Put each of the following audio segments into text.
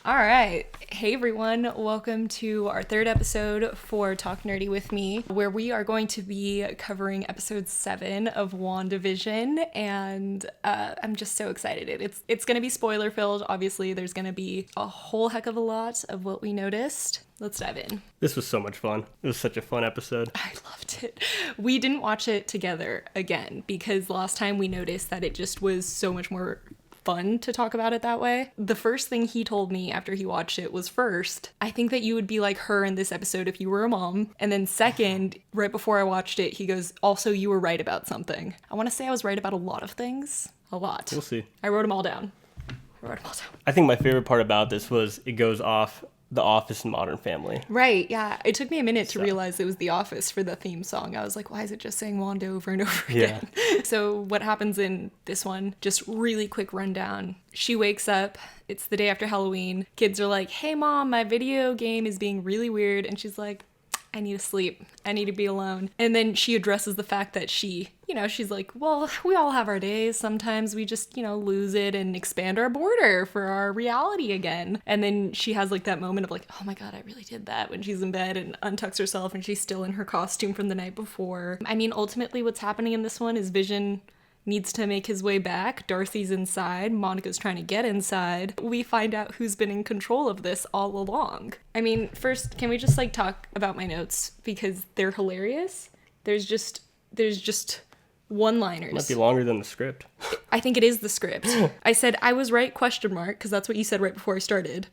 All right. Hey, everyone. Welcome to our third episode for Talk Nerdy with Me, where we are going to be covering episode 7 of WandaVision. And I'm just so excited. It's going to be spoiler filled. Obviously, there's going to be a whole heck of a lot of what we noticed. Let's dive in. This was so much fun. It was such a fun episode. I loved it. We didn't watch it together again because last time we noticed that it just was so much more fun to talk about it that way. The first thing he told me after he watched it was, first, I think that you would be like her in this episode if you were a mom. And then second, right before I watched it, he goes, also, you were right about something. I want to say I was right about a lot of things. A lot. We'll see. I wrote them all down. I think my favorite part about this was it goes off The Office and Modern Family. Right, yeah. It took me a minute to realize it was The Office for the theme song. I was like, why is it just saying Wanda over and over again? Yeah. So what happens in this one, just really quick rundown. She wakes up. It's the day after Halloween. Kids are like, hey, Mom, my video game is being really weird. And she's like, I need to sleep. I need to be alone. And then she addresses the fact that she's like, well, we all have our days. Sometimes we just, lose it and expand our border for our reality again. And then she has like that moment of like, oh my God, I really did that, when she's in bed and untucks herself and she's still in her costume from the night before. I mean, ultimately what's happening in this one is Vision needs to make his way back. Darcy's inside. Monica's trying to get inside. We find out who's been in control of this all along. I mean, first, can we just like talk about my notes because they're hilarious? There's just one-liners. Might be longer than the script. I think it is the script. I said, I was right, question mark, because that's what you said right before I started.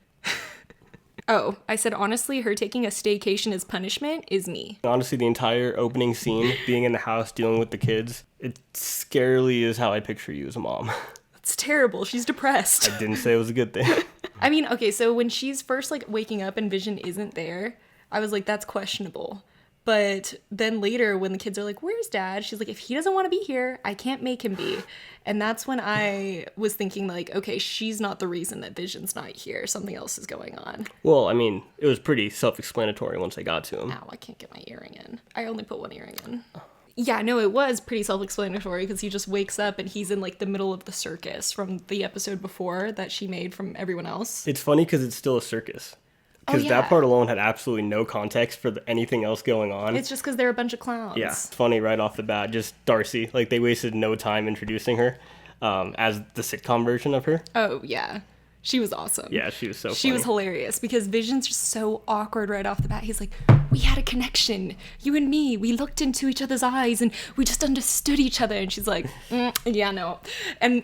Oh, I said, honestly, her taking a staycation as punishment is me. Honestly, the entire opening scene, being in the house, dealing with the kids, it scarily is how I picture you as a mom. It's terrible. She's depressed. I didn't say it was a good thing. I mean, okay, so when she's first, like, waking up and Vision isn't there, I was like, that's questionable. But then later, when the kids are like, where's Dad? She's like, if he doesn't want to be here, I can't make him be. And that's when I was thinking, like, okay, she's not the reason that Vision's not here. Something else is going on. Well, I mean, it was pretty self-explanatory once I got to him. Ow, I can't get my earring in. I only put one earring in. Yeah, no, it was pretty self-explanatory because he just wakes up and he's in, like, the middle of the circus from the episode before that she made from everyone else. It's funny because it's still a circus. Because that part alone had absolutely no context for anything else going on. It's just because they're a bunch of clowns. Yeah, it's funny right off the bat. Just Darcy. Like, they wasted no time introducing her as the sitcom version of her. Oh, yeah. She was awesome. Yeah, she was so funny. She was hilarious because Vision's just so awkward right off the bat. He's like, we had a connection. You and me, we looked into each other's eyes and we just understood each other. And she's like, yeah, no. And,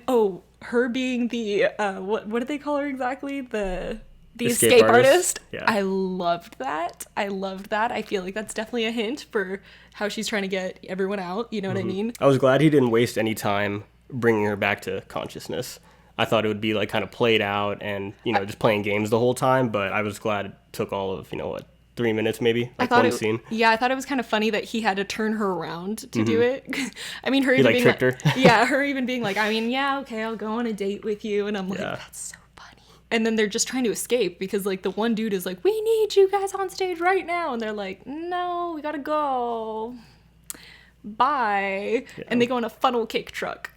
her being the, what did they call her exactly? The escape artist. Yeah. I loved that. I feel like that's definitely a hint for how she's trying to get everyone out. You know what I mean? I was glad he didn't waste any time bringing her back to consciousness. I thought it would be like kind of played out and, just playing games the whole time. But I was glad it took all of, 3 minutes maybe, like one scene. Yeah, I thought it was kind of funny that he had to turn her around to do it. I mean, her he even being tricked like, her. Yeah, her even being like, I mean, yeah, okay, I'll go on a date with you. And I'm like, that's so funny. And then they're just trying to escape because like the one dude is like, we need you guys on stage right now. And they're like, no, we gotta go. Bye. Yeah. And they go in a funnel cake truck.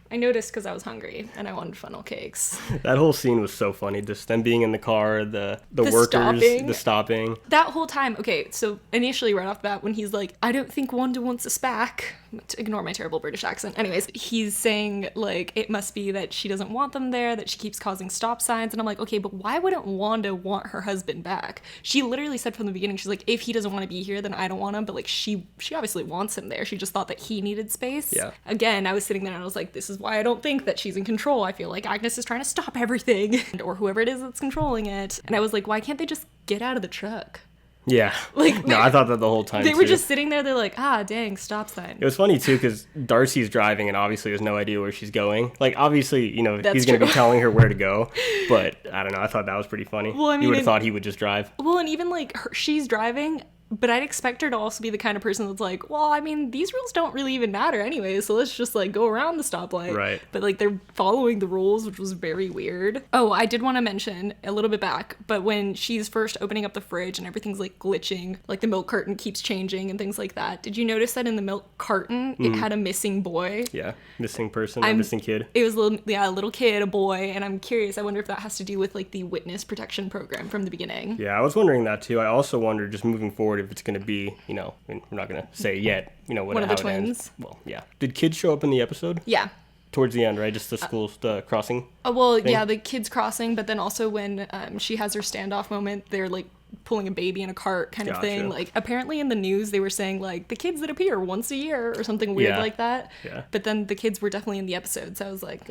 I noticed because I was hungry and I wanted funnel cakes. That whole scene was so funny. Just them being in the car, the workers, the stopping. That whole time. Okay, so initially right off the bat when he's like, I don't think Wanda wants us back. Ignore my terrible British accent. Anyways, he's saying like, it must be that she doesn't want them there, that she keeps causing stop signs. And I'm like, okay, but why wouldn't Wanda want her husband back? She literally said from the beginning, she's like, if he doesn't want to be here, then I don't want him. But like, she obviously wants him there. She just thought that he needed space. Yeah. Again, I was sitting there and I was like, this is why I don't think that she's in control. I feel like Agnes is trying to stop everything or whoever it is that's controlling it. And I was like, why can't they just get out of the truck? Yeah. Like, no, I thought that the whole time, They were just sitting there, they're like, dang, stop sign. It was funny, too, because Darcy's driving and obviously has no idea where she's going. Like, obviously, he's going to be telling her where to go, but I don't know, I thought that was pretty funny. Well, I mean, you would have thought he would just drive. Well, and even, like, she's driving, But I'd expect her to also be the kind of person that's like, well, I mean, these rules don't really even matter anyway, so let's just like go around the stoplight. Right. But like they're following the rules, which was very weird. Oh, I did want to mention a little bit back, but when she's first opening up the fridge and everything's like glitching, like the milk carton keeps changing and things like that. Did you notice that in the milk carton it had a missing boy? Yeah, missing person, or missing kid. It was a little kid, a boy, and I'm curious. I wonder if that has to do with like the witness protection program from the beginning. Yeah, I was wondering that too. I also wonder, just moving forward, if it's going to be, I mean, we're not going to say yet, one of the twins. Well, yeah. Did kids show up in the episode? Yeah. Towards the end, right? Just the crossing? Well, thing? Yeah, the kids crossing, but then also when she has her standoff moment, they're like pulling a baby in a cart kind of thing. Like, apparently in the news they were saying like the kids that appear once a year or something weird like that. Yeah. But then the kids were definitely in the episode, so I was like,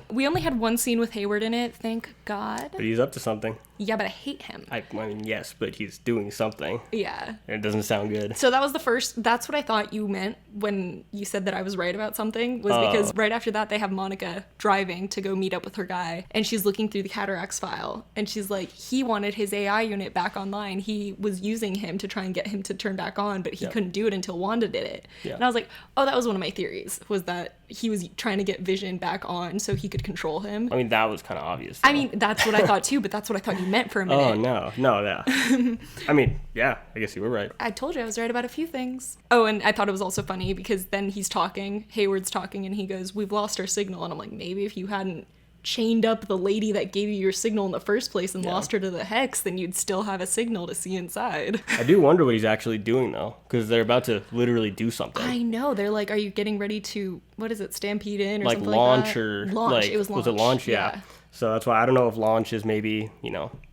We only had one scene with Hayward in it, thank God. But he's up to something. Yeah, but I hate him. I mean, yes, but he's doing something. Yeah. And it doesn't sound good. So that was that's what I thought you meant when you said that I was right about something, was because right after that they have Monica driving to go meet up with her guy, and she's looking through the cataracts file, and she's like, he wanted his AI unit back online. He was using him to try and get him to turn back on, but he couldn't do it until Wanda did it. Yeah. And I was like, oh, that was one of my theories, was that he was trying to get Vision back on so he could control him. I mean, that was kind of obvious, though. I mean, that's what I thought too, but that's what I thought you meant for a minute. Oh, no, yeah. I mean, yeah, I guess you were right. I told you I was right about a few things. Oh, and I thought it was also funny because then Hayward's talking, and he goes, we've lost our signal. And I'm like, maybe if you hadn't chained up the lady that gave you your signal in the first place and lost her to the hex, then you'd still have a signal to see inside. I do wonder what he's actually doing, though, because they're about to literally do something. I know. They're like, are you getting ready to, what is it, stampede in or like something launch like that? Or launch. Like, it was launch. Was it launch? Yeah. So that's why I don't know if launch is maybe,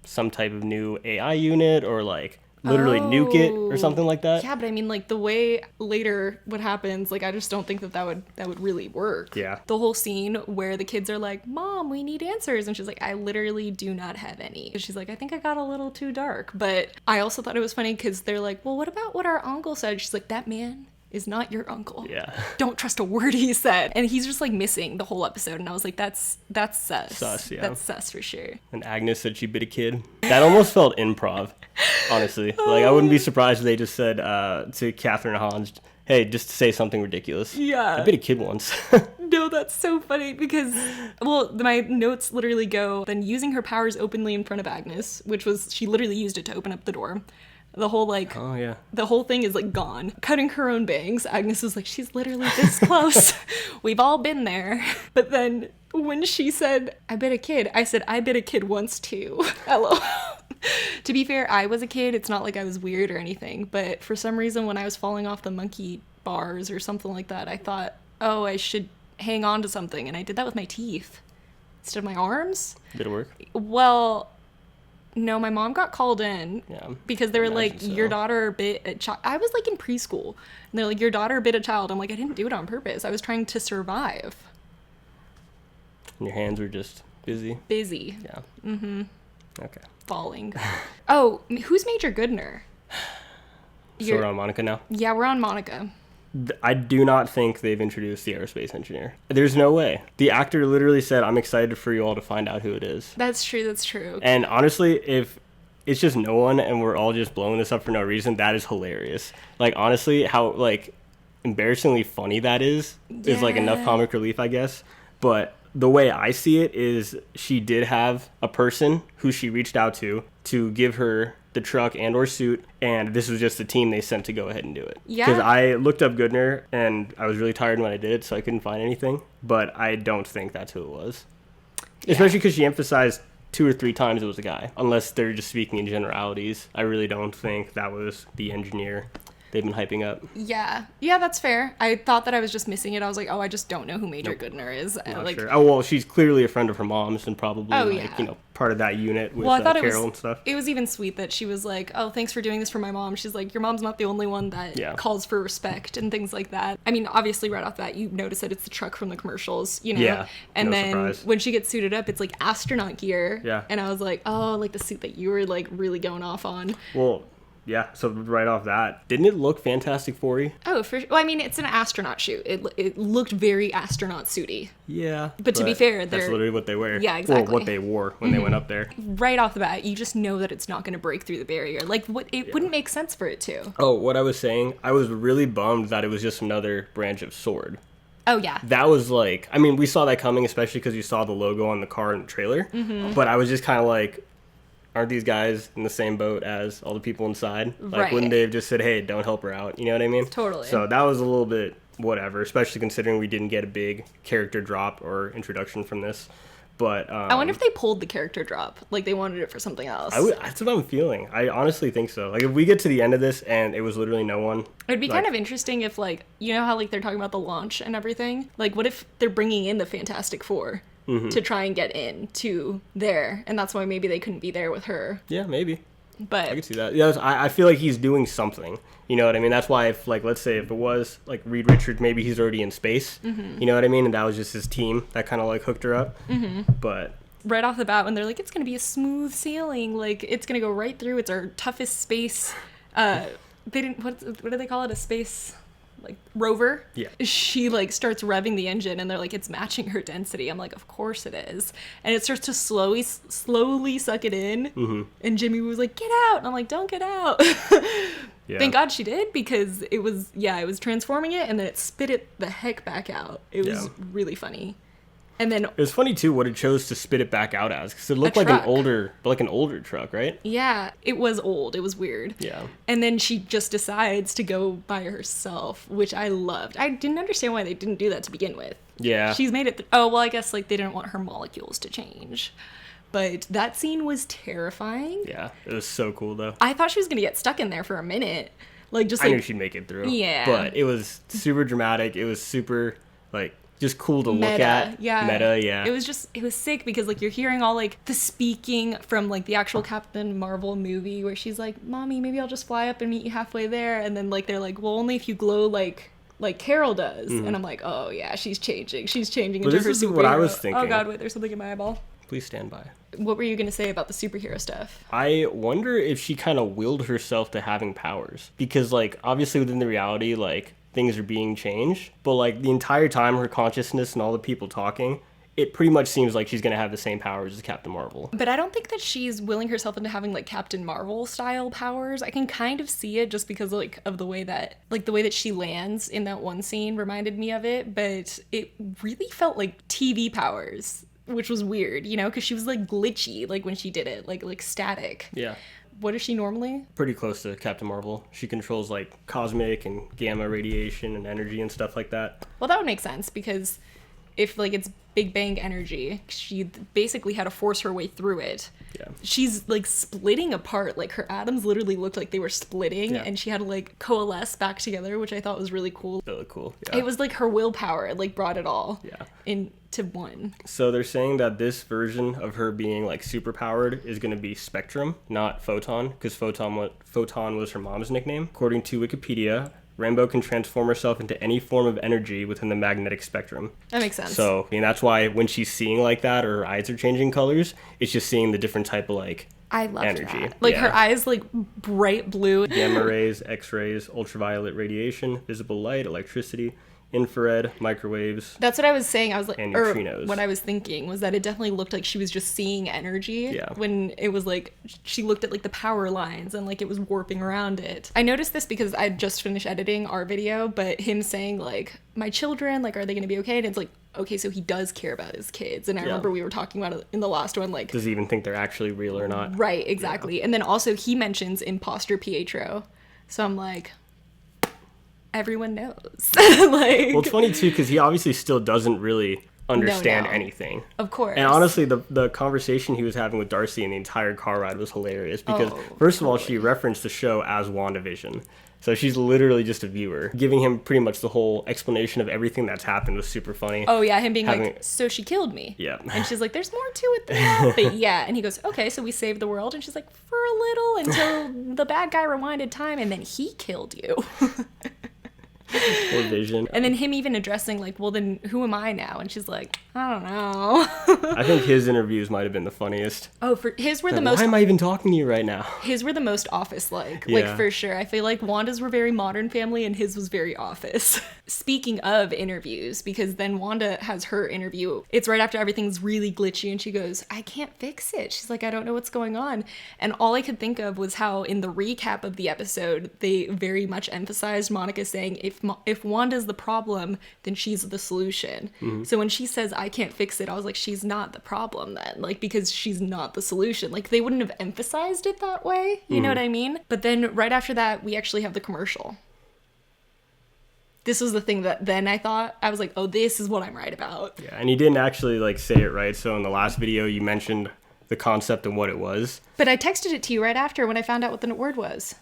some type of new AI unit, or like literally nuke it or something like that. Yeah, but I mean, like, the way later what happens, like, I just don't think that would really work. Yeah. The whole scene where the kids are like, Mom, we need answers, and she's like, I literally do not have any. She's like, I think I got a little too dark. But I also thought it was funny because they're like, well, what about what our uncle said? She's like, that man is not your uncle. Yeah. Don't trust a word he said. And he's just like missing the whole episode, and I was like, that's sus. Sus, yeah. That's sus for sure. And Agnes said she bit a kid. That almost felt improv, honestly. Like, I wouldn't be surprised if they just said to Catherine Hans, hey, just say something ridiculous. Yeah. I bit a kid once. No, that's so funny because, well, my notes literally go, then using her powers openly in front of Agnes, which was, she literally used it to open up the door. The whole, like, oh, yeah. The whole thing is, like, gone. Cutting her own bangs. Agnes was like, she's literally this close. We've all been there. But then when she said, I bit a kid, I said, I bit a kid once too. LOL. To be fair, I was a kid. It's not like I was weird or anything. But for some reason, when I was falling off the monkey bars or something like that, I thought, oh, I should hang on to something. And I did that with my teeth instead of my arms. Did it work? Well, no, my mom got called in because they were like, your daughter bit a child. I was like in preschool, and they're like, your daughter bit a child. I'm like, I didn't do it on purpose. I was trying to survive. And your hands were just busy? Busy. Yeah. Mm-hmm. Okay. Falling. Oh, who's Major Goodner? So we're on Monica now? Yeah, we're on Monica. I do not think they've introduced the aerospace engineer. There's no way. The actor literally said, I'm excited for you all to find out who it is. That's true. And honestly, if it's just no one and we're all just blowing this up for no reason, that is hilarious. Like, honestly, how, like, embarrassingly funny that is like enough comic relief, I guess. But the way I see it is she did have a person who she reached out to give her the truck and or suit, and this was just the team they sent to go ahead and do it. Yeah. Because I looked up Goodner, and I was really tired when I did it, so I couldn't find anything, but I don't think that's who it was. Yeah. Especially because she emphasized 2 or 3 times it was a guy. Unless they're just speaking in generalities, I really don't think that was the engineer they've been hyping up. Yeah, that's fair. I thought that I was just missing it. I was like, oh, I just don't know who Major Goodner is. Not sure. Oh, well, she's clearly a friend of her mom's and probably part of that unit with Carol and stuff. It was even sweet that she was like, oh, thanks for doing this for my mom. She's like, your mom's not the only one that calls for respect and things like that. I mean, obviously right off that, you notice that it's the truck from the commercials, Yeah, and then surprise. When she gets suited up, it's like astronaut gear. Yeah. And I was like, oh, like the suit that you were like really going off on. Well, yeah, so right off that, didn't it look Fantastic Four-y? Oh, for sure. Well, I mean, it's an astronaut shoot. It looked very astronaut suity. Yeah. But to be fair, that's literally what they wear. Yeah, exactly. Or what they wore when they went up there. Right off the bat, you just know that it's not going to break through the barrier. Like, it wouldn't make sense for it to. Oh, what I was saying, I was really bummed that it was just another branch of S.W.O.R.D. Oh, yeah. That was like, I mean, we saw that coming, especially because you saw the logo on the car in the trailer. But I was just kind of like, aren't these guys in the same boat as all the people inside? Like, Right. wouldn't they have just said, hey, don't help her out? You know what I mean? Totally. So that was a little bit whatever, especially considering we didn't get a big character drop or introduction from this. But I wonder if they pulled the character drop. Like, they wanted it for something else. That's what I'm feeling. I honestly think so. Like, if we get to the end of this and it was literally no one... It'd be kind of interesting if, like, you know how, like, they're talking about the launch and everything? Like, what if they're bringing in the Fantastic Four to try and get in to there? And that's why maybe they couldn't be there with her. Yeah, maybe. But I could see that. Yeah, I feel like he's doing something. You know what I mean? That's why, if like, let's say if it was like Reed Richards, maybe he's already in space. You know what I mean? And that was just his team that kind of like hooked her up. But right off the bat, when they're like, it's going to be a smooth sailing, like, it's going to go right through. It's our toughest space. They didn't, what do they call it? A space, like, rover? Yeah. She, like, starts revving the engine, and they're like, it's matching her density. I'm like, of course it is. And it starts to slowly suck it in. And Jimmy was like, get out. And I'm like, don't get out. yeah. Thank God she did, because it was transforming it, and then it spit it the heck back out. It was really funny. And then it was funny too what it chose to spit it back out as, because it looked like truck. an older truck, right? Yeah, it was old. It was weird. Yeah. And then she just decides to go by herself, which I loved. I didn't understand why they didn't do that to begin with. Yeah. She's made it. Oh, well, I guess like they didn't want her molecules to change. But that scene was terrifying. Yeah, it was so cool though. I thought she was gonna get stuck in there for a minute. Like just I like knew she'd make it through. Yeah. But it was super dramatic. It was super like just cool to look at. Yeah. Meta, yeah. It was sick because like you're hearing all like the speaking from like the actual Captain Marvel movie where she's like, Mommy, maybe I'll just fly up and meet you halfway there. And then like they're like, well, only if you glow like Carol does. And I'm like, oh yeah, she's changing into this her is superhero. what I was thinking. Oh God, wait, there's something in my eyeball. Please stand by. What were you gonna say about the superhero stuff? I wonder if she kind of willed herself to having powers, because like obviously within the reality like things are being changed, but like the entire time her consciousness and all the people talking, it pretty much seems like she's gonna have the same powers as Captain Marvel. But I don't think that she's willing herself into having like Captain Marvel style powers. I can kind of see it just because like of the way that she lands in that one scene reminded me of it, but it really felt like TV powers, which was weird, you know, because she was like glitchy like when she did it, like static. Yeah. What is she normally? Pretty close to Captain Marvel. She controls like cosmic and gamma radiation and energy and stuff like that. Well, that would make sense because if like it's Big Bang energy, she basically had to force her way through it. Yeah. She's like splitting apart. Like her atoms literally looked like they were splitting, and she had to like coalesce back together, which I thought was really cool. Really cool. Yeah. It was like her willpower. It like brought it all Yeah. into one. So they're saying that this version of her being like super powered is going to be Spectrum, not Photon, because Photon was her mom's nickname. According to Wikipedia, Rainbow can transform herself into any form of energy within the magnetic spectrum. That makes sense. So, I mean, that's why when she's seeing like that or her eyes are changing colors, it's just seeing the different type of like I love energy. that. Like her eyes like bright blue. Gamma rays, X-rays, ultraviolet radiation, visible light, electricity, infrared, microwaves. That's what I was saying. I was like, and or neutrinos. what I was thinking was that it definitely looked like she was just seeing energy. Yeah. When it was like she looked at like the power lines and like it was warping around it. I noticed this because I just finished editing our video, but him saying like, my children, like, are they going to be okay? And it's like, okay, so he does care about his kids. And I remember we were talking about it in the last one, like, Does he even think they're actually real or not? Right, exactly. Yeah. And then also he mentions imposter Pietro. So I'm like, everyone knows. Like, well, it's funny too because he obviously still doesn't really understand anything. Of course. And honestly, the conversation he was having with Darcy in the entire car ride was hilarious because first of all, she referenced the show as WandaVision. So she's literally just a viewer. Giving him pretty much the whole explanation of everything that's happened was super funny. Oh yeah, him being like, so she killed me. Yeah. And she's like, there's more to it than that. But yeah, and he goes, okay, so we saved the world. And she's like, for a little until the bad guy rewinded time and then he killed you. Or Vision. And then him even addressing like, well, then who am I now? And she's like, I don't know. I think his interviews might have been the funniest. Oh, for his were Like, the most. why am I even talking to you right now? His were the most Office-like, Yeah. like for sure. I feel like Wanda's were very Modern Family and his was very Office. Speaking of interviews, because then Wanda has her interview. It's right after everything's really glitchy and she goes, I can't fix it. She's like, I don't know what's going on. And all I could think of was how in the recap of the episode, they very much emphasized Monica saying, if Wanda's the problem, then she's the solution. Mm-hmm. So when she says, I can't fix it, I was like, she's not the problem then. Like, because she's not the solution. Like, they wouldn't have emphasized it that way. You know what I mean? But then right after that, we actually have the commercial. This was the thing that then I was like, oh, this is what I'm right about. Yeah, and he didn't actually like say it right. So in the last video, you mentioned the concept and what it was. But I texted it to you right after when I found out what the word was.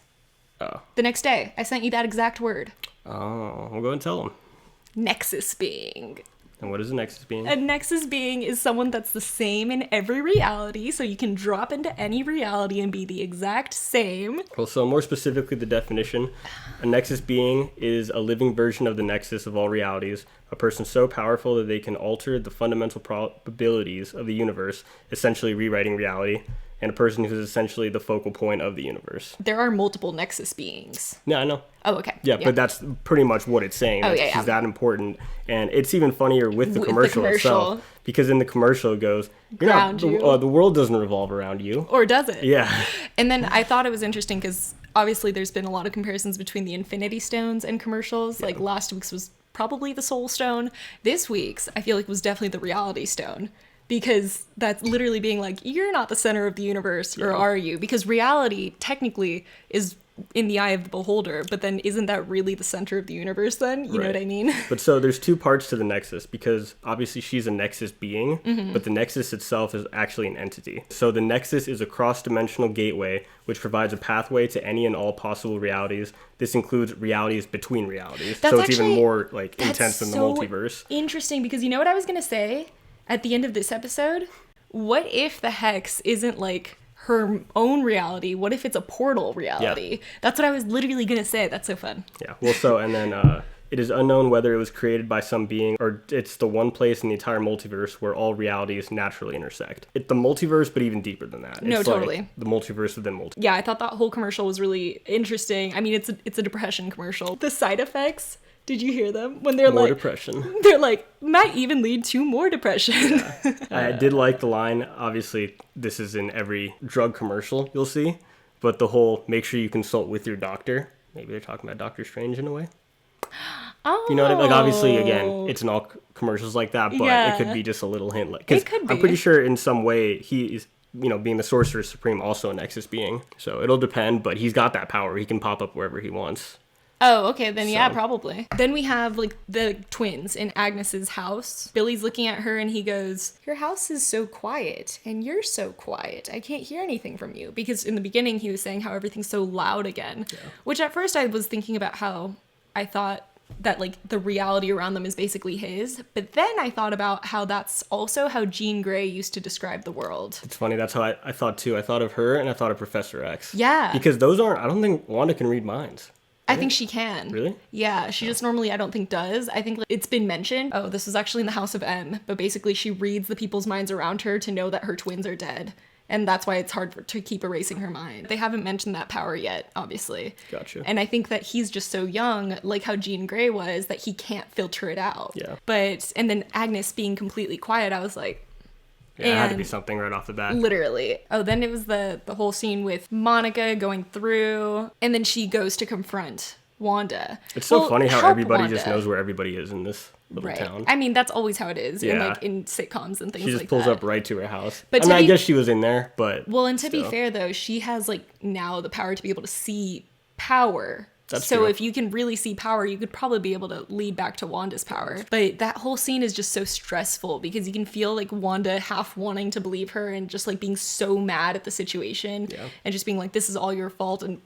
Oh. The next day, I sent you that exact word. Oh, we'll go and tell him. Nexus being. And what is a nexus being? A nexus being is someone that's the same in every reality, so you can drop into any reality and be the exact same. Well, so more specifically, the definition. A nexus being is a living version of the nexus of all realities, a person so powerful that they can alter the fundamental probabilities of the universe, essentially rewriting reality, and a person who's essentially the focal point of the universe. There are multiple nexus beings. Yeah, I know. Oh, okay. Yeah, but that's pretty much what it's saying. Oh, yeah. She's that important. And it's even funnier with the commercial itself. Because in the commercial it goes, the world doesn't revolve around you. Or does it? Yeah. And then I thought it was interesting because obviously there's been a lot of comparisons between the Infinity Stones and commercials. Yeah. Like last week's was probably the Soul Stone. This week's, I feel like, was definitely the Reality Stone. Because that's literally being like, you're not the center of the universe, or are you? Because reality, technically, is in the eye of the beholder, but then isn't that really the center of the universe then? You know what I mean? But so there's two parts to the nexus, because obviously she's a nexus being, but the nexus itself is actually an entity. So the nexus is a cross-dimensional gateway, which provides a pathway to any and all possible realities. This includes realities between realities. That's so it's even more like intense than the multiverse. Interesting, because you know what I was going to say? At the end of this episode, what if the Hex isn't like her own reality? What if it's a portal reality? Yeah. That's what I was literally going to say. That's so fun. Yeah. Well, so, and then it is unknown whether it was created by some being or it's the one place in the entire multiverse where all realities naturally intersect. It's the multiverse, but even deeper than that. No, it's totally. Like the multiverse within multiverse. Yeah, I thought that whole commercial was really interesting. I mean, it's a depression commercial. The side effects. Did you hear them? When they're more like, depression. They're like, might even lead to more depression. Yeah. I did like the line. Obviously, this is in every drug commercial you'll see. But the whole, make sure you consult with your doctor. Maybe they're talking about Doctor Strange in a way. Oh. You know what I mean? Like, obviously, again, it's in all commercials like that. But it could be just a little hint. Like, it could be. I'm pretty sure in some way he is, being the Sorcerer Supreme, also a Nexus being. So it'll depend. But he's got that power. He can pop up wherever he wants. Oh, okay, then yeah, probably. Then we have, like, the twins in Agnes's house. Billy's looking at her and he goes, your house is so quiet, and you're so quiet. I can't hear anything from you. Because in the beginning he was saying how everything's so loud again. Yeah. Which at first I was thinking about how I thought that, like, the reality around them is basically his. But then I thought about how that's also how Jean Grey used to describe the world. It's funny, that's how I thought too. I thought of her and I thought of Professor X. Yeah. Because those aren't, I don't think Wanda can read minds. I think she can. Really? Yeah, she just normally I don't think does. I think it's been mentioned. Oh, this was actually in the House of M, but basically she reads the people's minds around her to know that her twins are dead. And that's why it's hard to keep erasing her mind. They haven't mentioned that power yet, obviously. Gotcha. And I think that he's just so young, like how Jean Grey was, that he can't filter it out. Yeah. And then Agnes being completely quiet, I was like, yeah, it had to be something right off the bat. Literally. Oh, then it was the whole scene with Monica going through, and then she goes to confront Wanda. It's so funny how everybody just knows where everybody is in this little town. I mean, that's always how it is in sitcoms and things like that. She just pulls up right to her house. But I guess she was in there, but well, and to be fair though, she has like now the power to be able to see power. That's so true. If you can really see power, you could probably be able to lead back to Wanda's power. But that whole scene is just so stressful because you can feel like Wanda half wanting to believe her and just like being so mad at the situation and just being like, this is all your fault. And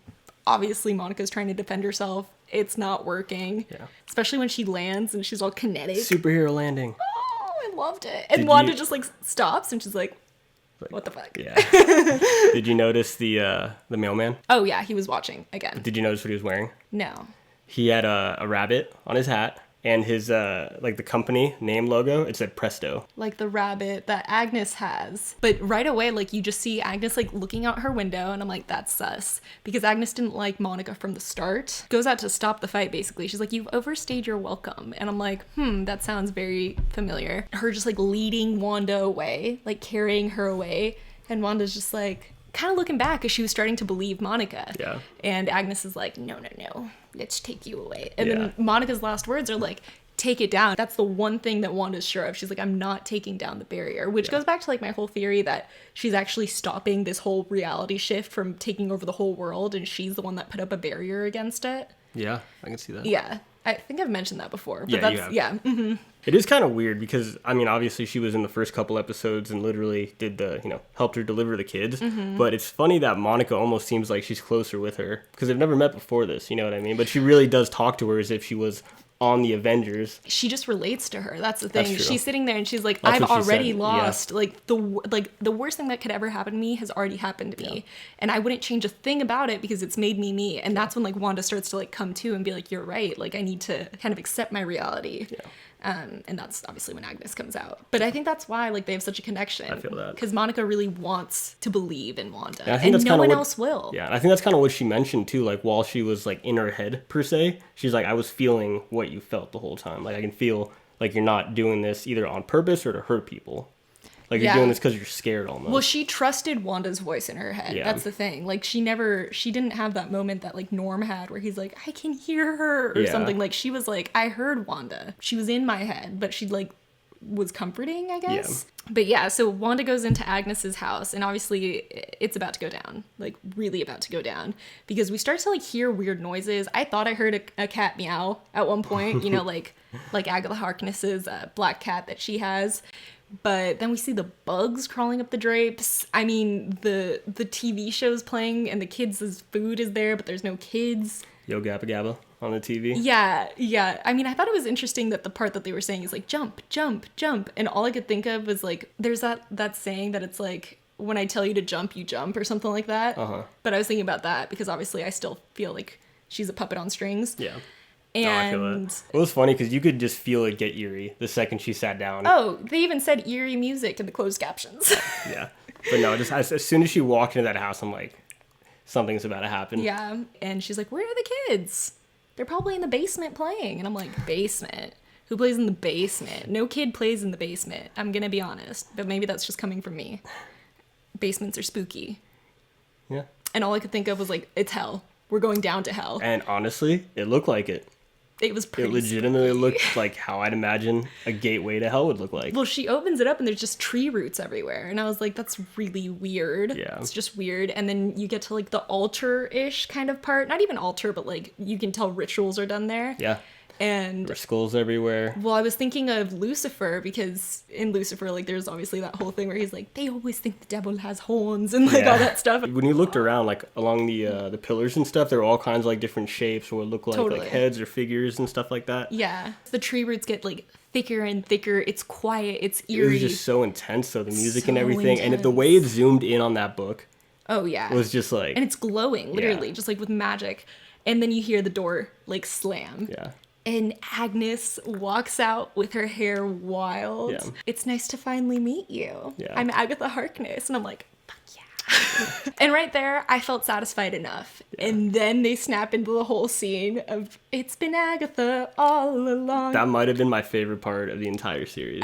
obviously Monica's trying to defend herself. It's not working. Yeah. Especially when she lands and she's all kinetic. Superhero landing. Oh, I loved it. And Wanda just like stops and she's like, what the fuck? Yeah. Did you notice the mailman? Oh yeah, he was watching again. Did you notice what he was wearing? No. He had a rabbit on his hat, and his like the company name logo, it said Presto. Like the rabbit that Agnes has. But right away, like you just see Agnes like looking out her window, and I'm like, that's sus. Because Agnes didn't like Monica from the start. Goes out to stop the fight, basically. She's like, you've overstayed your welcome. And I'm like, that sounds very familiar. Her just like leading Wanda away, like carrying her away. And Wanda's just like kind of looking back as she was starting to believe Monica. Yeah. And Agnes is like, no, let's take you away. And then Monica's last words are like, take it down. That's the one thing that Wanda's sure of. She's like, I'm not taking down the barrier, which goes back to like my whole theory that she's actually stopping this whole reality shift from taking over the whole world, and she's the one that put up a barrier against it. Yeah, I can see that. Yeah. I think I've mentioned that before. But Yeah, that's, you have. Yeah. Mm-hmm. It is kind of weird because, I mean, obviously she was in the first couple episodes and literally did helped her deliver the kids. Mm-hmm. But it's funny that Monica almost seems like she's closer with her because they've never met before this, you know what I mean? But she really does talk to her as if she was on the Avengers. She just relates to her. That's the thing. That's true. She's sitting there and she's like, That's I've what she already said. lost. Yeah. Like the worst thing that could ever happen to me has already happened to me. And I wouldn't change a thing about it because it's made me me. And that's when like Wanda starts to like come to and be like, you're right. Like I need to kind of accept my reality. Yeah. And that's obviously when Agnes comes out. But I think that's why like they have such a connection. I feel that. Because Monica really wants to believe in Wanda. Yeah, and no one else will. Yeah, and I think that's kind of what she mentioned too. Like while she was like in her head per se, she's like, I was feeling what you felt the whole time. Like I can feel like you're not doing this either on purpose or to hurt people. Like you're doing this because you're scared almost. Well, she trusted Wanda's voice in her head. Yeah. That's the thing. Like she didn't have that moment that like Norm had where he's like, I can hear her or something. Like she was like, I heard Wanda. She was in my head, but she like was comforting, I guess. Yeah. But yeah, so Wanda goes into Agnes's house and obviously it's about to go down, like really about to go down because we start to like hear weird noises. I thought I heard a cat meow at one point, you know, like Agatha Harkness's black cat that she has. But then we see the bugs crawling up the drapes. I mean, the TV show's playing and the kids' food is there, but there's no kids. Yo Gabba Gabba on the TV. Yeah. I mean, I thought it was interesting that the part that they were saying is like, jump, jump, jump. And all I could think of was like, there's that saying that it's like, when I tell you to jump, you jump or something like that. Uh-huh. But I was thinking about that because obviously I still feel like she's a puppet on strings. Yeah. And I feel that. It was funny because you could just feel it get eerie the second she sat down. Oh, they even said eerie music in the closed captions. Yeah. But no, just as soon as she walked into that house, I'm like, something's about to happen. Yeah. And she's like, where are the kids? They're probably in the basement playing. And I'm like, basement? Who plays in the basement? No kid plays in the basement. I'm going to be honest. But maybe that's just coming from me. Basements are spooky. Yeah. And all I could think of was like, it's hell. We're going down to hell. And honestly, it looked like it. It was pretty It legitimately spooky. looked like how I'd imagine a gateway to hell would look like. Well, she opens it up and there's just tree roots everywhere. And I was like, that's really weird. Yeah. It's just weird. And then you get to like the altar-ish kind of part. Not even altar, but like you can tell rituals are done there. Yeah. And there's skulls everywhere. Well, I was thinking of Lucifer because in Lucifer, like there's obviously that whole thing where he's like, they always think the devil has horns and like all that stuff. When you looked around, like along the pillars and stuff, there were all kinds of like different shapes or what looked like like heads or figures and stuff like that. Yeah, the tree roots get like thicker and thicker. It's quiet. It's eerie. It was just so intense, though, the music and everything, and the way it zoomed in on that book. Oh yeah, was just like, and it's glowing, literally, just like with magic. And then you hear the door like slam. Yeah. And Agnes walks out with her hair wild. Yeah. It's nice to finally meet you. Yeah. I'm Agatha Harkness. And I'm like, fuck yeah. And right there, I felt satisfied enough. Yeah. And then they snap into the whole scene of, it's been Agatha all along. That might have been my favorite part of the entire series.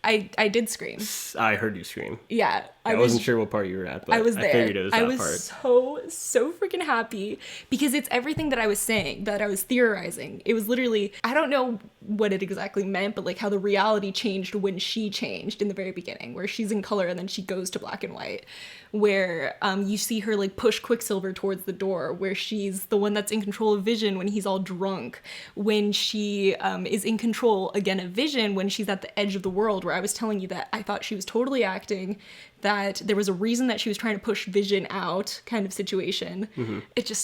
I did scream. I heard you scream. Yeah. I wasn't sure what part you were at, but I was there. I figured it was that part. I was so freaking happy because it's everything that I was saying, that I was theorizing. It was literally, I don't know what it exactly meant, but like how the reality changed when she changed in the very beginning, where she's in color and then she goes to black and white, where you see her like push Quicksilver towards the door, where she's the one that's in control of Vision when he's all drunk, when she is in control again of Vision when she's at the edge of the world, where I was telling you that I thought she was totally acting, that there was a reason that she was trying to push Vision out kind of situation. Mm-hmm.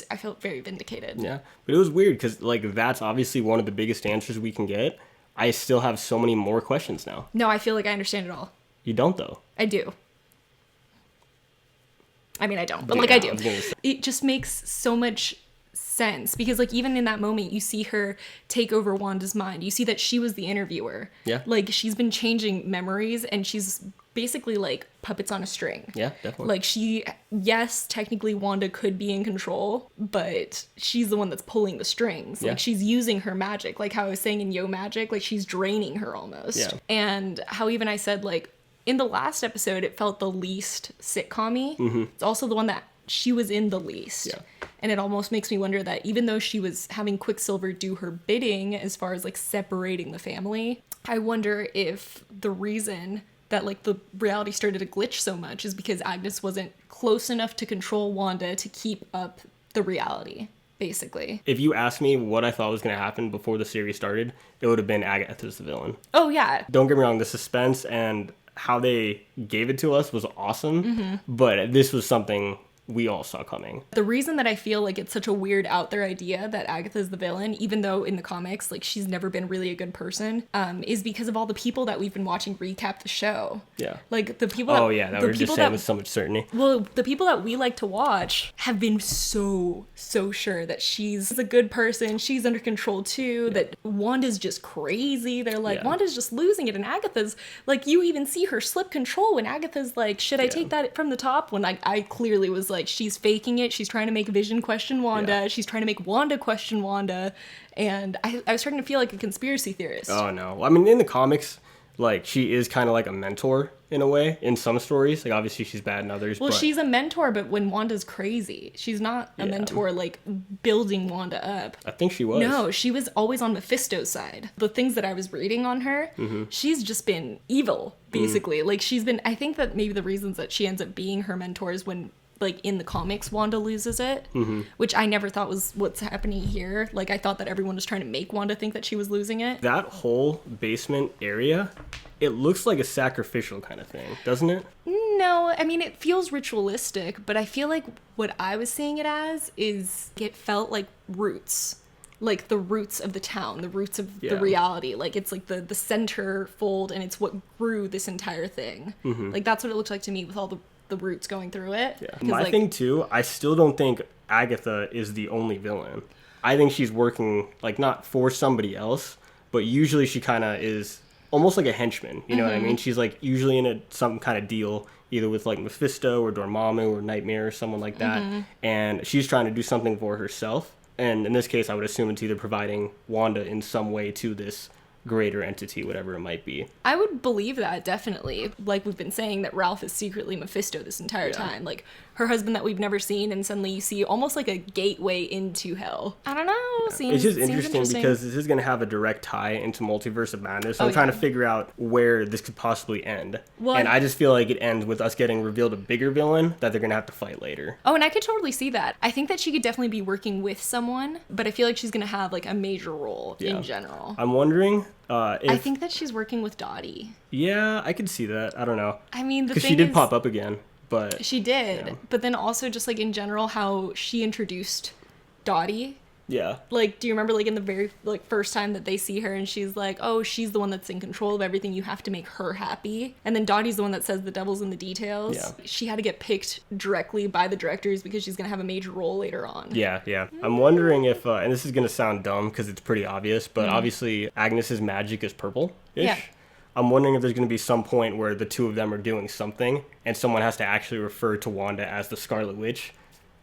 I felt very vindicated. Yeah, but it was weird because like that's obviously one of the biggest answers we can get. I still have so many more questions now. No, I feel like I understand it all. You don't though. I do. I mean, I don't, but like I do. It just makes so much sense because like even in that moment you see her take over Wanda's mind. You see that she was the interviewer. Yeah. Like she's been changing memories and she's basically like puppets on a string. Yeah, definitely. Like yes, technically Wanda could be in control, but she's the one that's pulling the strings. Yeah. Like she's using her magic, like how I was saying in Yo Magic, like she's draining her almost. Yeah. And how even I said like in the last episode it felt the least sitcom-y. It's also the one that she was in the least. Yeah. And it almost makes me wonder that even though she was having Quicksilver do her bidding as far as like separating the family, I wonder if the reason that like the reality started to glitch so much is because Agnes wasn't close enough to control Wanda to keep up the reality, basically. If you asked me what I thought was going to happen before the series started, it would have been Agatha's the villain. Oh, yeah. Don't get me wrong, the suspense and how they gave it to us was awesome, but this was something we all saw coming. The reason that I feel like it's such a weird out there idea that Agatha's the villain, even though in the comics, like she's never been really a good person, is because of all the people that we've been watching recap the show. Yeah. Like the people that we're just saying with so much certainty. Well, the people that we like to watch have been so sure that she's a good person. She's under control too, that Wanda's just crazy. They're like, Wanda's just losing it. And Agatha's like, you even see her slip control when Agatha's like, should I take that from the top? When I clearly was like, she's faking it. She's trying to make Vision question Wanda. Yeah. She's trying to make Wanda question Wanda. And I was starting to feel like a conspiracy theorist. Oh, no. I mean, in the comics, like, she is kind of like a mentor in a way in some stories. Like, obviously, she's bad in others. Well, she's a mentor, but when Wanda's crazy, she's not a mentor, like, building Wanda up. I think she was. No, she was always on Mephisto's side. The things that I was reading on her, she's just been evil, basically. Like, she's been, I think that maybe the reasons that she ends up being her mentor is when, like, in the comics, Wanda loses it, which I never thought was what's happening here. Like, I thought that everyone was trying to make Wanda think that she was losing it. That whole basement area, it looks like a sacrificial kind of thing, doesn't it? No, I mean, it feels ritualistic, but I feel like what I was seeing it as is it felt like roots. Like the roots of the town, the roots of the reality. Like it's like the center fold, and it's what grew this entire thing. Like that's what it looks like to me with all the roots going through it. Yeah. My thing too, I still don't think Agatha is the only villain. I think she's working like not for somebody else, but usually she kind of is almost like a henchman. You know what I mean? She's like usually in some kind of deal, either with like Mephisto or Dormammu or Nightmare or someone like that, and she's trying to do something for herself. And in this case, I would assume it's either providing Wanda in some way to this greater entity, whatever it might be. I would believe that, definitely. Like we've been saying, that Ralph is secretly Mephisto this entire time. Like her husband that we've never seen, and suddenly you see almost like a gateway into hell. I don't know. It's just interesting because this is going to have a direct tie into Multiverse of Madness. I'm trying to figure out where this could possibly end. Well, and I just feel like it ends with us getting revealed a bigger villain that they're going to have to fight later. Oh, and I could totally see that. I think that she could definitely be working with someone, but I feel like she's going to have like a major role in general. I'm wondering I think that she's working with Dottie. Yeah, I could see that. I don't know. I mean, because she did pop up again, but she did. But then also just like in general, how she introduced Dottie. Yeah. Like, do you remember like in the very like first time that they see her and she's like, oh, she's the one that's in control of everything. You have to make her happy. And then Dottie's the one that says the devil's in the details. Yeah. She had to get picked directly by the directors because she's going to have a major role later on. Yeah, yeah. I'm wondering if, and this is going to sound dumb because it's pretty obvious, but obviously Agnes's magic is purple-ish. Yeah. I'm wondering if there's going to be some point where the two of them are doing something and someone has to actually refer to Wanda as the Scarlet Witch,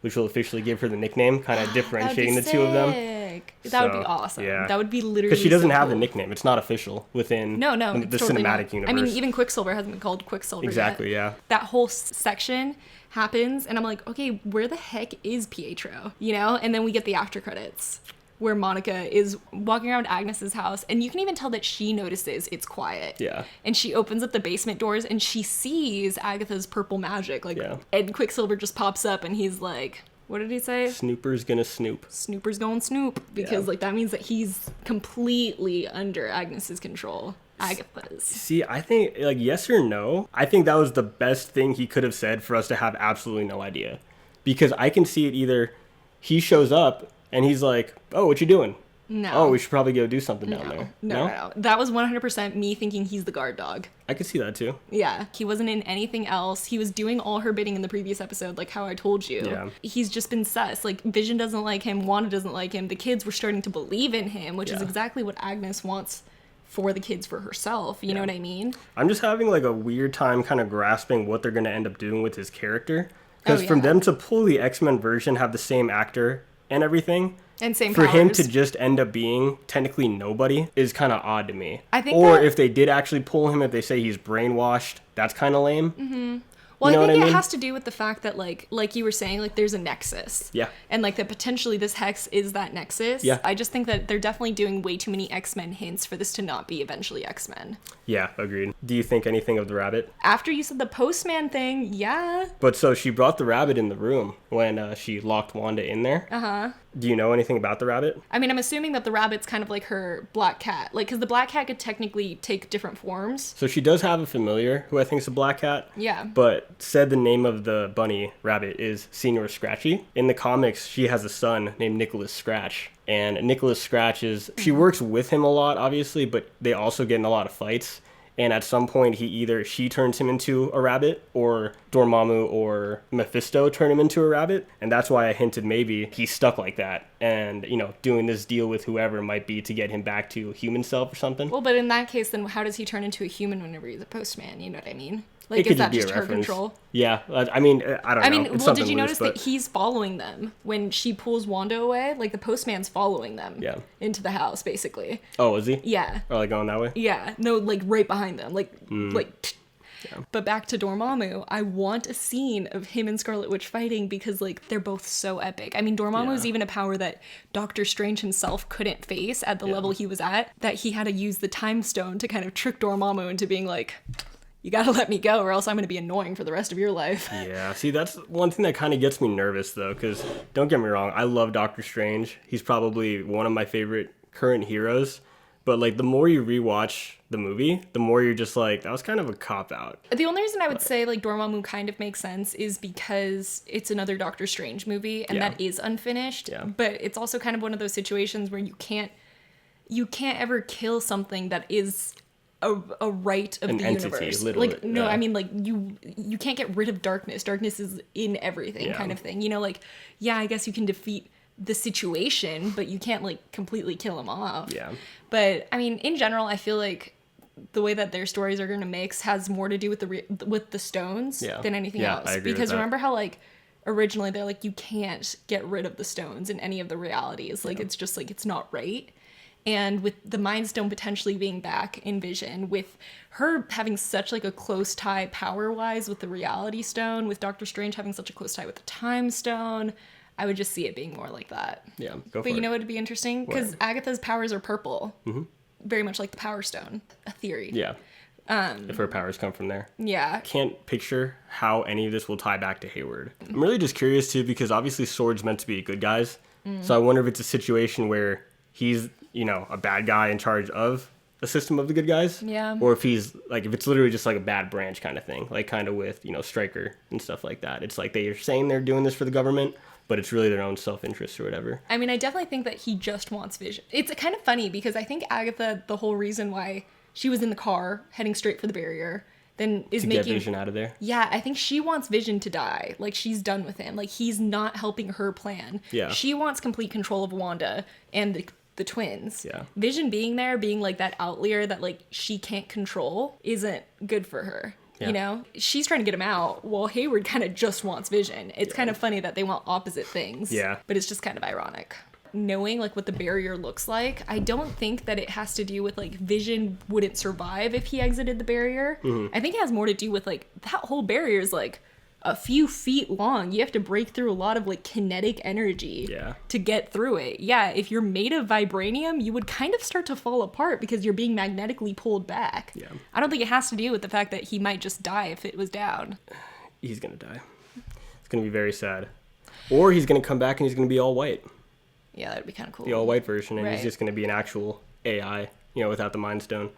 which will officially give her the nickname, kind of differentiating the two of them. That would be awesome. Yeah. That would be literally because she doesn't have the nickname. It's not official within the totally cinematic universe. I mean, even Quicksilver hasn't been called Quicksilver exactly, yet. Yeah. That whole section happens, and I'm like, okay, where the heck is Pietro? You know? And then we get the after credits, where Monica is walking around Agnes's house, and you can even tell that she notices it's quiet. Yeah. And she opens up the basement doors, and she sees Agatha's purple magic. And Quicksilver just pops up, and he's like, what did he say? Snooper's gonna snoop. Snooper's gonna snoop. Because, that means that he's completely under Agnes's control. Agatha's. See, I think, yes or no, I think that was the best thing he could have said for us to have absolutely no idea. Because I can see it either he shows up, and he's like, oh, what you doing? No. Oh, we should probably go do something down there. No. That was 100% me thinking he's the guard dog. I could see that too. Yeah. He wasn't in anything else. He was doing all her bidding in the previous episode, like how I told you. Yeah. He's just been sus. Like, Vision doesn't like him. Wanda doesn't like him. The kids were starting to believe in him, which is exactly what Agnes wants for the kids for herself. You know what I mean? I'm just having like a weird time kind of grasping what they're going to end up doing with his character. Because from them to pull the X-Men version, have the same actor and everything, and same for powers. him to just end up being technically nobody is kind of odd to me. I think or if they did actually pull him, if they say he's brainwashed, that's kind of lame. Mm-hmm. Well, I think it has to do with the fact that, like you were saying, like, there's a nexus. Yeah. And, like, that potentially this hex is that nexus. Yeah. I just think that they're definitely doing way too many X-Men hints for this to not be eventually X-Men. Yeah, agreed. Do you think anything of the rabbit? After you said the postman thing, yeah. But so she brought the rabbit in the room when she locked Wanda in there. Uh-huh. Do you know anything about the rabbit? I mean, I'm assuming that the rabbit's kind of like her black cat. Like, because the black cat could technically take different forms. So she does have a familiar who I think is a black cat. Yeah. But said the name of the bunny rabbit is Senior Scratchy. In the comics, she has a son named Nicholas Scratch. And Nicholas Scratch she works with him a lot, obviously, but they also get in a lot of fights. And at some point, she turns him into a rabbit, or Dormammu or Mephisto turn him into a rabbit. And that's why I hinted maybe he's stuck like that. And, you know, doing this deal with whoever might be to get him back to human self or something. Well, but in that case, then how does he turn into a human whenever he's a postman? You know what I mean? Like, is that just her control? Yeah, I mean, I don't know. I mean, well, did you notice that he's following them when she pulls Wanda away? Like, the postman's following them into the house, basically. Oh, is he? Yeah. Or, like, going that way? Yeah. No, like, right behind them. Like. Yeah. But back to Dormammu, I want a scene of him and Scarlet Witch fighting because, like, they're both so epic. I mean, Dormammu is even a power that Doctor Strange himself couldn't face at the level he was at, that he had to use the Time Stone to kind of trick Dormammu into being like, you gotta let me go or else I'm gonna be annoying for the rest of your life. Yeah, see, that's one thing that kind of gets me nervous, though, because don't get me wrong, I love Doctor Strange. He's probably one of my favorite current heroes. But, like, the more you rewatch the movie, the more you're just like, that was kind of a cop-out. The only reason I would say, like, Dormammu kind of makes sense is because it's another Doctor Strange movie, and that is unfinished. Yeah. But it's also kind of one of those situations where you can't ever kill something that is a right of the universe. Literally. Like, no, I mean, like, you can't get rid of darkness. Darkness is in everything, kind of thing. You know, like, yeah, I guess you can defeat the situation, but you can't, like, completely kill them off. Yeah. But I mean, in general, I feel like the way that their stories are going to mix has more to do with the stones than anything else. I agree because remember how, like, originally they're like, you can't get rid of the stones in any of the realities. Like, it's just like, it's not right. And with the Mind Stone potentially being back in Vision, with her having such, like, a close tie power-wise with the Reality Stone, with Doctor Strange having such a close tie with the Time Stone, I would just see it being more like that. Yeah, go for it. But you know what would be interesting? Because Agatha's powers are purple. Mm-hmm. Very much like the Power Stone, a theory. Yeah. If her powers come from there. Yeah. I can't picture how any of this will tie back to Hayward. I'm really just curious, too, because obviously Sword's meant to be good guys. So I wonder if it's a situation where he's, you know, a bad guy in charge of a system of the good guys. Yeah. Or if he's, like, if it's literally just, like, a bad branch kind of thing. Like, kind of with, you know, Stryker and stuff like that. It's like they're saying they're doing this for the government, but it's really their own self-interest or whatever. I mean, I definitely think that he just wants Vision. It's kind of funny because I think Agatha, the whole reason why she was in the car heading straight for the barrier, then is making... To get Vision out of there? Yeah, I think she wants Vision to die. Like, she's done with him. Like, he's not helping her plan. Yeah. She wants complete control of Wanda and the twins. Yeah. Vision being there, being, like, that outlier that, like, she can't control isn't good for her. Yeah. You know, she's trying to get him out while Hayward kind of just wants Vision. It's kind of funny that they want opposite things. Yeah. But it's just kind of ironic. Knowing, like, what the barrier looks like, I don't think that it has to do with, like, Vision wouldn't survive if he exited the barrier. Mm-hmm. I think it has more to do with, like, that whole barrier is, like, a few feet long. You have to break through a lot of, like, kinetic energy to get through it. Yeah, if you're made of vibranium, you would kind of start to fall apart because you're being magnetically pulled back. Yeah. I don't think it has to do with the fact that he might just die if it was down. He's gonna die. It's gonna be very sad. Or he's gonna come back and he's gonna be all white. Yeah, that'd be kind of cool. The all white version, and he's just gonna be an actual AI, you know, without the Mind Stone.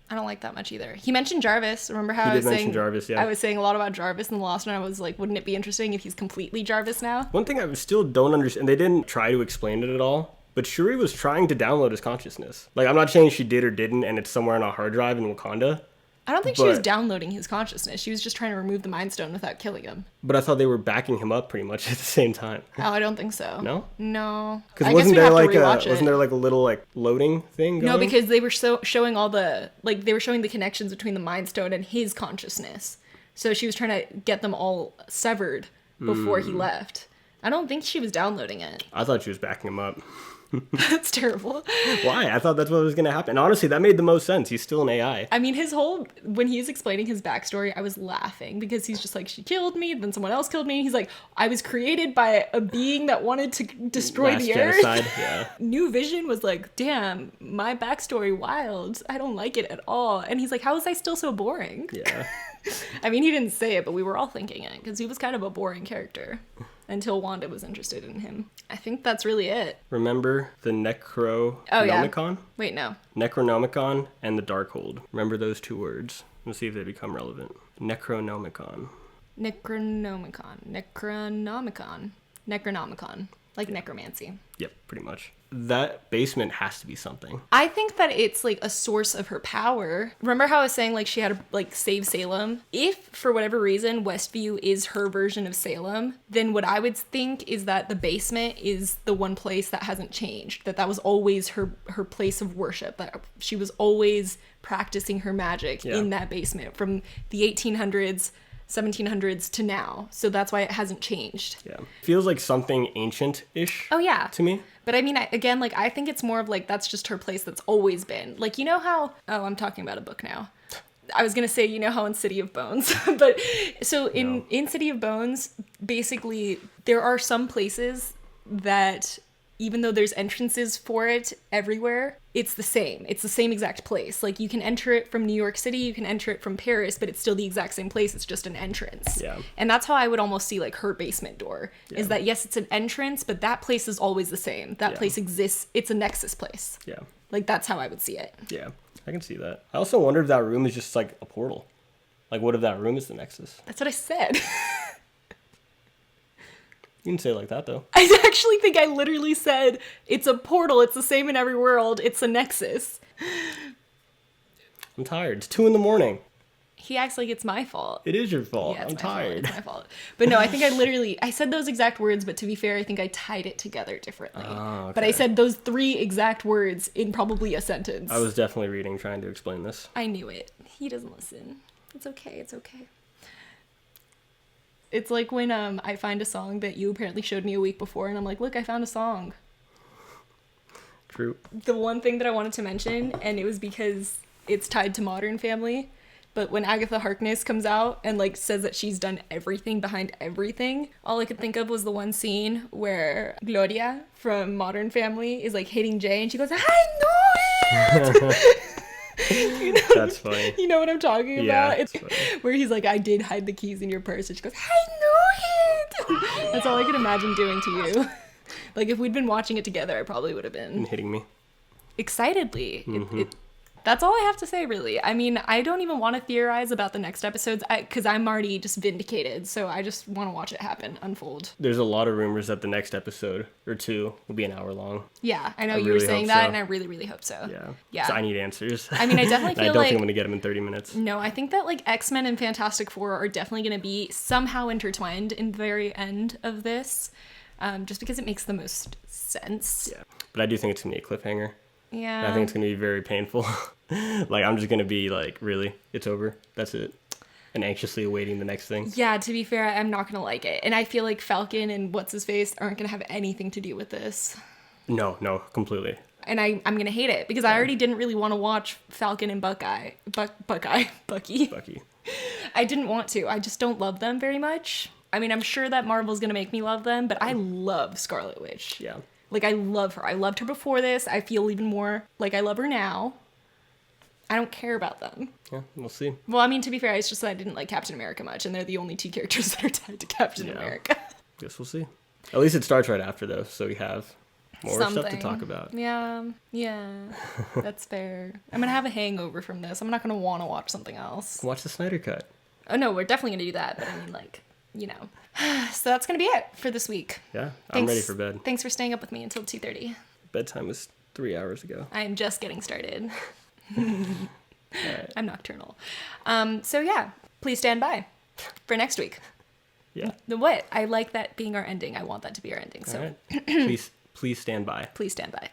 I don't like that much either. He mentioned Jarvis. Remember how I was saying Jarvis, I was saying a lot about Jarvis in the last one. I was like, wouldn't it be interesting if he's completely Jarvis now? One thing I still don't understand, they didn't try to explain it at all, But Shuri was trying to download his consciousness. Like, I'm not saying she did or didn't, and it's somewhere on a hard drive in Wakanda. I don't think she was downloading his consciousness. She was just trying to remove the Mind Stone without killing him. But I thought they were backing him up pretty much at the same time. Oh, I don't think so. No? No. Because wasn't there like a little like loading thing going? No, because they were showing all the, like, they were showing the connections between the Mind Stone and his consciousness. So she was trying to get them all severed before he left. I don't think she was downloading it. I thought she was backing him up. That's terrible. Why? I thought that's what was going to happen. Honestly, that made the most sense. He's still an AI. I mean, when he's explaining his backstory, I was laughing because he's just like, she killed me, then someone else killed me. He's like, I was created by a being that wanted to destroy the earth. Yeah. New Vision was like, damn, my backstory wild. I don't like it at all. And he's like, how is I still so boring? Yeah. I mean, he didn't say it, but we were all thinking it because he was kind of a boring character. Until Wanda was interested in him. I think that's really it. Remember the Necronomicon? Oh, yeah. Wait, no. Necronomicon and the Darkhold. Remember those 2 words. Let's see if they become relevant. Necronomicon. Necronomicon. Like necromancy. Yep, pretty much. That basement has to be something. I think that it's like a source of her power. Remember how I was saying like she had to like save Salem? If for whatever reason Westview is her version of Salem, then what I would think is that the basement is the one place that hasn't changed. That was always her place of worship. That she was always practicing her magic in that basement from the 1800s. 1700s to now, so that's why it hasn't changed. Yeah, feels like something ancient-ish. Oh yeah, to me. But I mean, I think it's more of like that's just her place that's always been. Like, you know how? Oh, I'm talking about a book now. I was gonna say, you know how in City of Bones, but so in City of Bones, basically there are some places that, even though there's entrances for it everywhere, it's the same. It's the same exact place. Like, you can enter it from New York City, you can enter it from Paris, but it's still the exact same place. It's just an entrance. Yeah. And that's how I would almost see, like, her basement door. Yeah. Is that, yes, it's an entrance, but that place is always the same. That place exists. It's a nexus place. Yeah. Like, that's how I would see it. Yeah, I can see that. I also wonder if that room is just, like, a portal. Like, what if that room is the nexus? That's what I said. You can say it like that, though. I actually think I literally said, it's a portal, it's the same in every world, it's a nexus. I'm tired. It's 2 a.m. He acts like it's my fault. It is your fault. Yeah, I'm tired. It's my fault. But no, I think I said those exact words, but to be fair, I think I tied it together differently. Oh, okay. But I said those 3 exact words in probably a sentence. I was definitely reading, trying to explain this. I knew it. He doesn't listen. It's okay, it's okay. It's like when I find a song that you apparently showed me a week before, and I'm like, look, I found a song. True. The one thing that I wanted to mention, and it was because it's tied to Modern Family, but when Agatha Harkness comes out and like says that she's done everything behind everything, all I could think of was the one scene where Gloria from Modern Family is like hitting Jay, and she goes, I know it! You know, that's funny. You know what I'm talking about? It's funny. Where he's like, I did hide the keys in your purse, and she goes, I know it! That's all I could imagine doing to you. Like, if we'd been watching it together, I probably would have been and hitting me excitedly. Mm-hmm. That's all I have to say, really. I mean, I don't even want to theorize about the next episodes because I'm already just vindicated. So I just want to watch it happen, unfold. There's a lot of rumors that the next episode or 2 will be an hour long. Yeah, I know you were saying that, and I really, really hope so. Yeah. So I need answers. I mean, I definitely feel I don't think I'm going to get them in 30 minutes. No, I think that like X-Men and Fantastic Four are definitely going to be somehow intertwined in the very end of this, just because it makes the most sense. Yeah, but I do think it's going to be a cliffhanger. Yeah. I think it's going to be very painful. Like, I'm just going to be like, really? It's over? That's it? And anxiously awaiting the next thing. Yeah, to be fair, I'm not going to like it. And I feel like Falcon and What's-His-Face aren't going to have anything to do with this. No, completely. And I'm going to hate it because I already didn't really want to watch Falcon and Bucky. I didn't want to. I just don't love them very much. I mean, I'm sure that Marvel's going to make me love them, but I love Scarlet Witch. Yeah. Like, I love her. I loved her before this. I feel even more like I love her now. I don't care about them. Yeah, we'll see. Well, I mean, to be fair, it's just that I didn't like Captain America much, and they're the only 2 characters that are tied to Captain America. Guess we'll see. At least it starts right after, though, so we have more stuff to talk about. Yeah, that's fair. I'm going to have a hangover from this. I'm not going to want to watch something else. Watch the Snyder Cut. Oh, no, we're definitely going to do that, but I mean, like, you know. So that's going to be it for this week. Yeah, I'm ready for bed. Thanks for staying up with me until 2:30. bedtime was 3 hours ago. I'm just getting started. Right. I'm nocturnal. So yeah, please stand by for next week. Yeah. What? I like that being our ending. I want that to be our ending. So right. Please stand by. Please stand by.